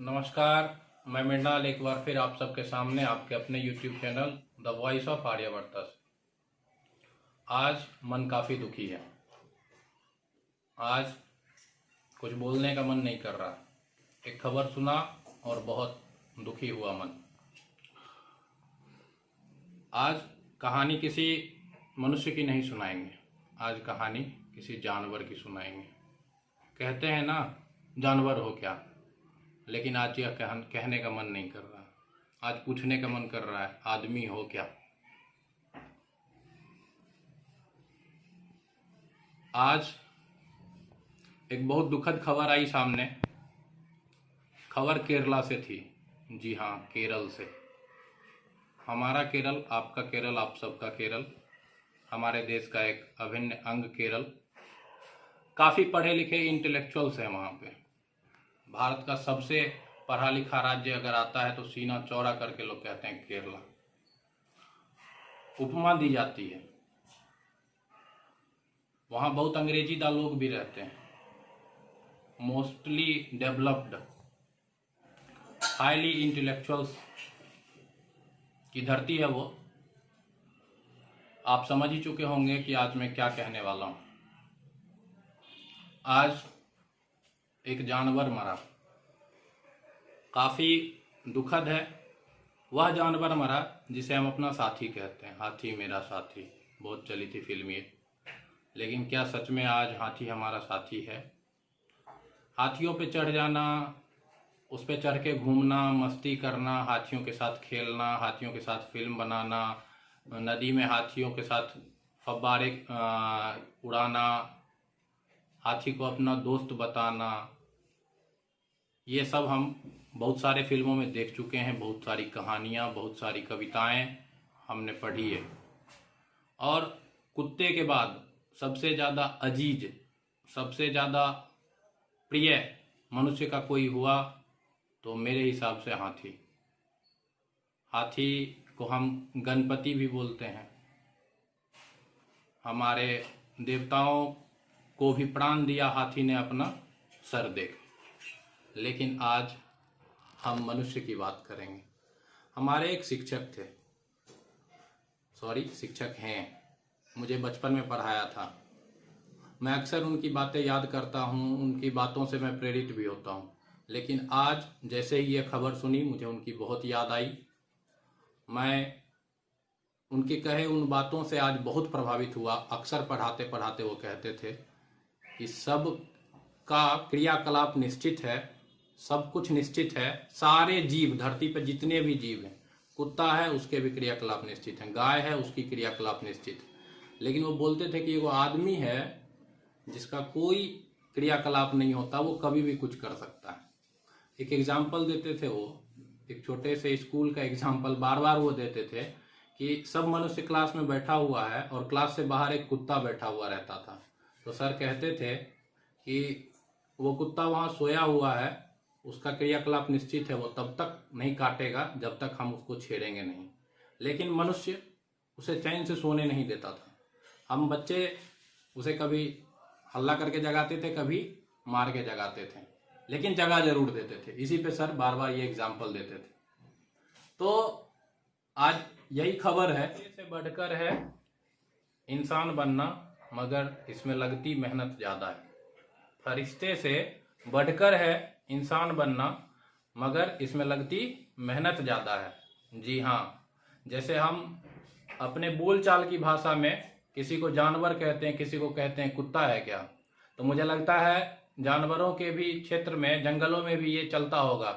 नमस्कार। मैं मृणाल एक बार फिर आप सबके सामने आपके अपने YouTube channel the voice of Aryavart से। आज मन काफ़ी दुखी है। आज कुछ बोलने का मन नहीं कर रहा। एक खबर सुना और बहुत दुखी हुआ मन। आज कहानी किसी मनुष्य की नहीं सुनाएंगे, आज कहानी किसी जानवर की सुनाएंगे। कहते हैं ना, जानवर हो क्या, लेकिन आज यह कहने का मन नहीं कर रहा। आज पूछने का मन कर रहा है, आदमी हो क्या। आज एक बहुत दुखद खबर आई सामने। खबर केरला से थी। जी हाँ, केरल से। हमारा केरल, आपका केरल, आप सबका केरल, हमारे देश का एक अभिन्न अंग केरल। काफ़ी पढ़े लिखे इंटेलेक्चुअल्स हैं वहाँ पे। भारत का सबसे पढ़ा लिखा राज्य अगर आता है तो सीना चौड़ा करके लोग कहते हैं केरला। उपमा दी जाती है। वहाँ बहुत अंग्रेजीदा लोग भी रहते हैं। मोस्टली डेवलप्ड, हाईली इंटेलेक्चुअल्स की धरती है वो। आप समझ ही चुके होंगे कि आज मैं क्या कहने वाला हूँ। आज एक जानवर मरा। काफ़ी दुखद है। वह जानवर मरा जिसे हम अपना साथी कहते हैं। हाथी मेरा साथी, बहुत चली थी फिल्म ये। लेकिन क्या सच में आज हाथी हमारा साथी है? हाथियों पे चढ़ जाना, उस पे चढ़ के घूमना, मस्ती करना, हाथियों के साथ खेलना, हाथियों के साथ फिल्म बनाना, नदी में हाथियों के साथ फव्वारे उड़ाना, हाथी को अपना दोस्त बताना, ये सब हम बहुत सारे फिल्मों में देख चुके हैं। बहुत सारी कहानियाँ, बहुत सारी कविताएं हमने पढ़ी है। और कुत्ते के बाद सबसे ज़्यादा अजीज, सबसे ज़्यादा प्रिय मनुष्य का कोई हुआ तो मेरे हिसाब से हाथी। हाथी को हम गणपति भी बोलते हैं। हमारे देवताओं को भी प्राण दिया हाथी ने अपना सर देकर। लेकिन आज हम मनुष्य की बात करेंगे। हमारे एक शिक्षक थे, शिक्षक हैं, मुझे बचपन में पढ़ाया था। मैं अक्सर उनकी बातें याद करता हूँ, उनकी बातों से मैं प्रेरित भी होता हूँ। लेकिन आज जैसे ही ये खबर सुनी, मुझे उनकी बहुत याद आई। मैं उनके कहे उन बातों से आज बहुत प्रभावित हुआ। अक्सर पढ़ाते पढ़ाते वो कहते थे कि सब का क्रियाकलाप निश्चित है, सब कुछ निश्चित है। सारे जीव, धरती पर जितने भी जीव हैं, कुत्ता है उसके भी क्रियाकलाप निश्चित हैं, गाय है उसकी क्रियाकलाप निश्चित है। लेकिन वो बोलते थे कि वो आदमी है जिसका कोई क्रियाकलाप नहीं होता, वो कभी भी कुछ कर सकता है। एक एग्जाम्पल देते थे वो, एक छोटे से स्कूल का एग्जाम्पल बार बार वो देते थे कि सब मनुष्य क्लास में बैठा हुआ है और क्लास से बाहर एक कुत्ता बैठा हुआ रहता था। तो सर कहते थे कि वो कुत्ता वहाँ सोया हुआ है, उसका क्रियाकलाप निश्चित है, वो तब तक नहीं काटेगा जब तक हम उसको छेड़ेंगे नहीं। लेकिन मनुष्य उसे चैन से सोने नहीं देता था। हम बच्चे उसे कभी हल्ला करके जगाते थे, कभी मार के जगाते थे, लेकिन जगा जरूर देते थे। इसी पे सर बार बार ये एग्जाम्पल देते थे। तो आज यही खबर है, इससे बढ़कर है इंसान बनना, मगर इसमें लगती मेहनत ज़्यादा है। फरिश्ते से बढ़कर है इंसान बनना, मगर इसमें लगती मेहनत ज़्यादा है। जी हाँ, जैसे हम अपने बोलचाल की भाषा में किसी को जानवर कहते हैं, किसी को कहते हैं कुत्ता है क्या, तो मुझे लगता है जानवरों के भी क्षेत्र में, जंगलों में भी ये चलता होगा।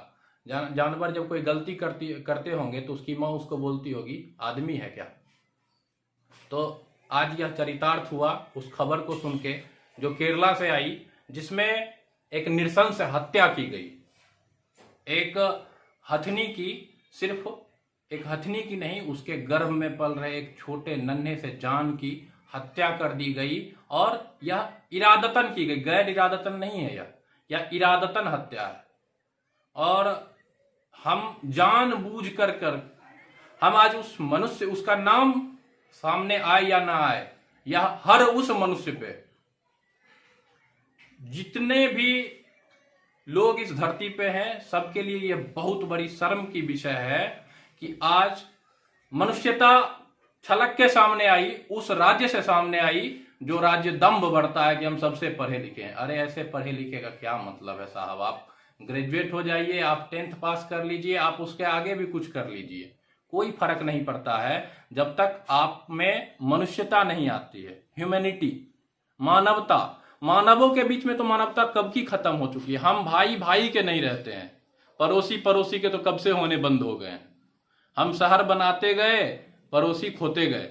जानवर जब कोई गलती करते होंगे तो उसकी माँ उसको बोलती होगी आदमी है क्या। तो आज यह चरितार्थ हुआ उस खबर को सुन के जो केरला से आई, जिसमें एक नृशंस हत्या की गई। एक हथनी की, सिर्फ एक हथनी की नहीं, उसके गर्भ में पल रहे एक छोटे नन्हे से जान की हत्या कर दी गई। और यह इरादतन की गई, गैर इरादतन नहीं है यह इरादतन हत्या है। और हम जानबूझ कर हम आज उस मनुष्य, उसका नाम सामने आए या ना आए, यह हर उस मनुष्य पे, जितने भी लोग इस धरती पे हैं, सबके लिए यह बहुत बड़ी शर्म की विषय है कि आज मनुष्यता छलक के सामने आई, उस राज्य से सामने आई जो राज्य दम्भ बढ़ता है कि हम सबसे पढ़े लिखे हैं। अरे ऐसे पढ़े लिखे का क्या मतलब है साहब? आप ग्रेजुएट हो जाइए, आप 10th पास कर लीजिए, आप उसके आगे भी कुछ कर लीजिए, कोई फर्क नहीं पड़ता है जब तक आप में मनुष्यता नहीं आती है, ह्यूमैनिटी, मानवता। मानवों के बीच में तो मानवता कब की खत्म हो चुकी है। हम भाई भाई के नहीं रहते हैं, पड़ोसी पड़ोसी के तो कब से होने बंद हो गए। हम शहर बनाते गए, पड़ोसी खोते गए।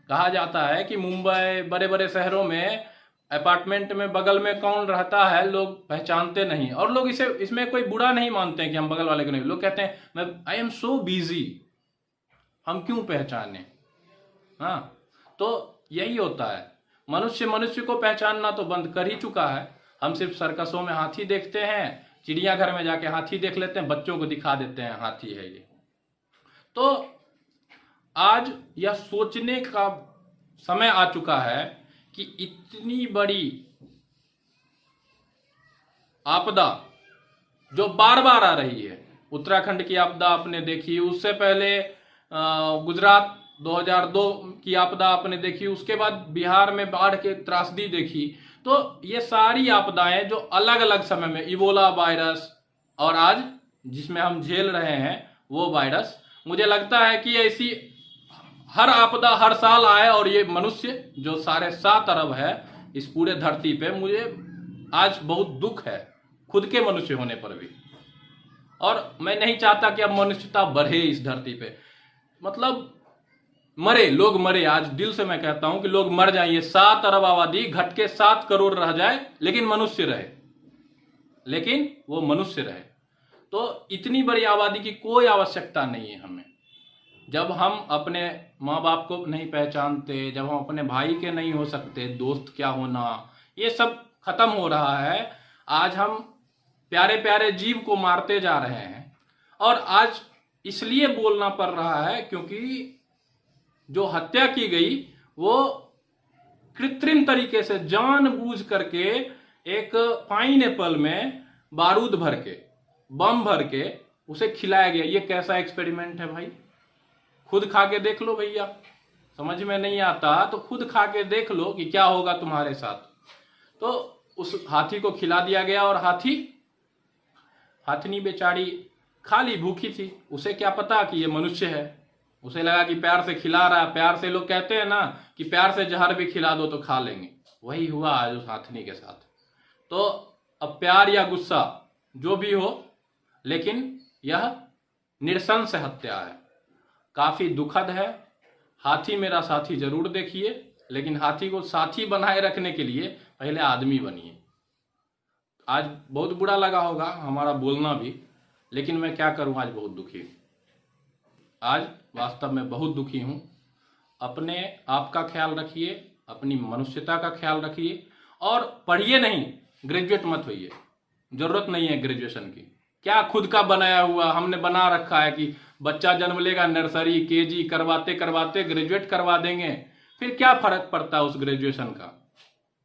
कहा जाता है कि मुंबई, बड़े बड़े शहरों में अपार्टमेंट में बगल में कौन रहता है लोग पहचानते नहीं, और लोग इसमें कोई बुरा नहीं मानते हैं कि हम बगल वाले को नहीं। लोग कहते हैं मैं आई एम सो बिजी, हम क्यों पहचाने। हाँ, तो यही होता है, मनुष्य मनुष्य को पहचानना तो बंद कर ही चुका है। हम सिर्फ सर्कसों में हाथी देखते हैं, चिड़ियाघर में जाके हाथी देख लेते हैं, बच्चों को दिखा देते हैं हाथी है ये। तो आज यह सोचने का समय आ चुका है कि इतनी बड़ी आपदा जो बार बार आ रही है, उत्तराखंड की आपदा आपने देखी, उससे पहले गुजरात 2002 की आपदा आपने देखी, उसके बाद बिहार में बाढ़ की त्रासदी देखी। तो ये सारी आपदाएं जो अलग अलग समय में, इबोला वायरस और आज जिसमें हम झेल रहे हैं वो वायरस, मुझे लगता है कि ऐसी हर आपदा हर साल आए और ये मनुष्य जो 7.5 अरब है इस पूरे धरती पे, मुझे आज बहुत दुख है खुद के मनुष्य होने पर भी। और मैं नहीं चाहता कि अब मनुष्यता बढ़े इस धरती पे, मतलब मरे, लोग मरे। आज दिल से मैं कहता हूं कि लोग मर जाए, ये 7 अरब आबादी घट के 7 करोड़ रह जाए, लेकिन मनुष्य रहे, लेकिन वो मनुष्य रहे। तो इतनी बड़ी आबादी की कोई आवश्यकता नहीं है हमें। जब हम अपने माँ बाप को नहीं पहचानते, जब हम अपने भाई के नहीं हो सकते, दोस्त क्या होना, ये सब खत्म हो रहा है। आज हम प्यारे प्यारे जीव को मारते जा रहे हैं, और आज इसलिए बोलना पड़ रहा है क्योंकि जो हत्या की गई वो कृत्रिम तरीके से जानबूझ करके एक पाइनएप्पल में बारूद भर के, बम भर के उसे खिलाया गया। ये कैसा एक्सपेरिमेंट है भाई? खुद खा के देख लो भैया, समझ में नहीं आता तो खुद खा के देख लो कि क्या होगा तुम्हारे साथ। तो उस हाथी को खिला दिया गया, और हाथनी बेचारी खाली भूखी थी, उसे क्या पता कि ये मनुष्य है। उसे लगा कि प्यार से खिला रहा है, प्यार से, लोग कहते हैं ना कि प्यार से जहर भी खिला दो तो खा लेंगे, वही हुआ आज उस हाथनी के साथ। तो अब प्यार या गुस्सा जो भी हो, लेकिन यह नृशंस हत्या है, काफी दुखद है। हाथी मेरा साथी जरूर देखिए, लेकिन हाथी को साथी बनाए रखने के लिए पहले आदमी बनिए। आज बहुत बुरा लगा होगा हमारा बोलना भी, लेकिन मैं क्या करूं, आज बहुत दुखी हूं। आज वास्तव में बहुत दुखी हूं। अपने आप का ख्याल रखिए, अपनी मनुष्यता का ख्याल रखिए, और पढ़िए नहीं, ग्रेजुएट मत होइए, जरूरत नहीं है ग्रेजुएशन की। क्या खुद का बनाया हुआ हमने बना रखा है कि बच्चा जन्म लेगा, नर्सरी केजी करवाते करवाते ग्रेजुएट करवा देंगे, फिर क्या फर्क पड़ता है उस ग्रेजुएशन का?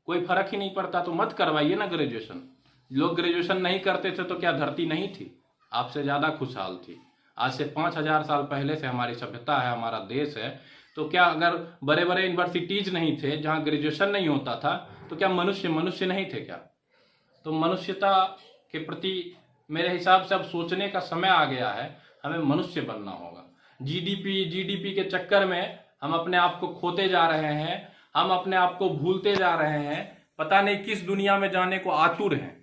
कोई फर्क ही नहीं पड़ता, तो मत करवाइए ना ग्रेजुएशन। लोग ग्रेजुएशन नहीं करते थे तो क्या धरती नहीं थी? आपसे ज्यादा खुशहाल थी। आज से 5000 साल पहले से हमारी सभ्यता है, हमारा देश है। तो क्या अगर बड़े बड़े यूनिवर्सिटीज नहीं थे जहां ग्रेजुएशन नहीं होता था, तो क्या मनुष्य नहीं थे क्या? तो मनुष्यता के प्रति मेरे हिसाब से अब सोचने का समय आ गया है, हमें मनुष्य बनना होगा। जीडीपी के चक्कर में हम अपने आप को खोते जा रहे हैं, हम अपने आप को भूलते जा रहे हैं, पता नहीं किस दुनिया में जाने को आतुर हैं।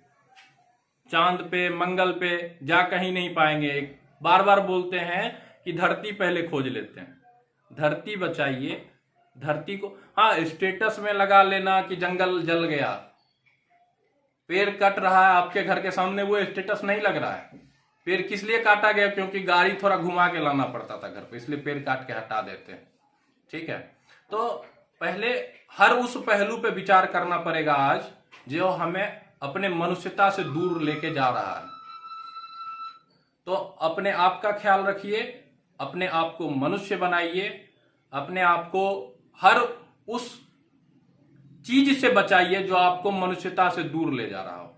चांद पे, मंगल पे जा कहीं नहीं पाएंगे। बार बार बोलते हैं कि धरती पहले खोज लेते हैं। धरती बचाइए, धरती को, हाँ, स्टेटस में लगा लेना कि जंगल जल गया, पेड़ कट रहा है आपके घर के सामने, वो स्टेटस नहीं लग रहा है। पेड़ किस लिए काटा गया? क्योंकि गाड़ी थोड़ा घुमा के लाना पड़ता था घर पे, इसलिए पेड़ काट के हटा देते हैं। ठीक है, तो पहले हर उस पहलू पे विचार करना पड़ेगा आज जो हमें अपने मनुष्यता से दूर लेके जा रहा है। तो अपने आप का ख्याल रखिए, अपने आप को मनुष्य बनाइए, अपने आप को हर उस चीज से बचाइए जो आपको मनुष्यता से दूर ले जा रहा हो।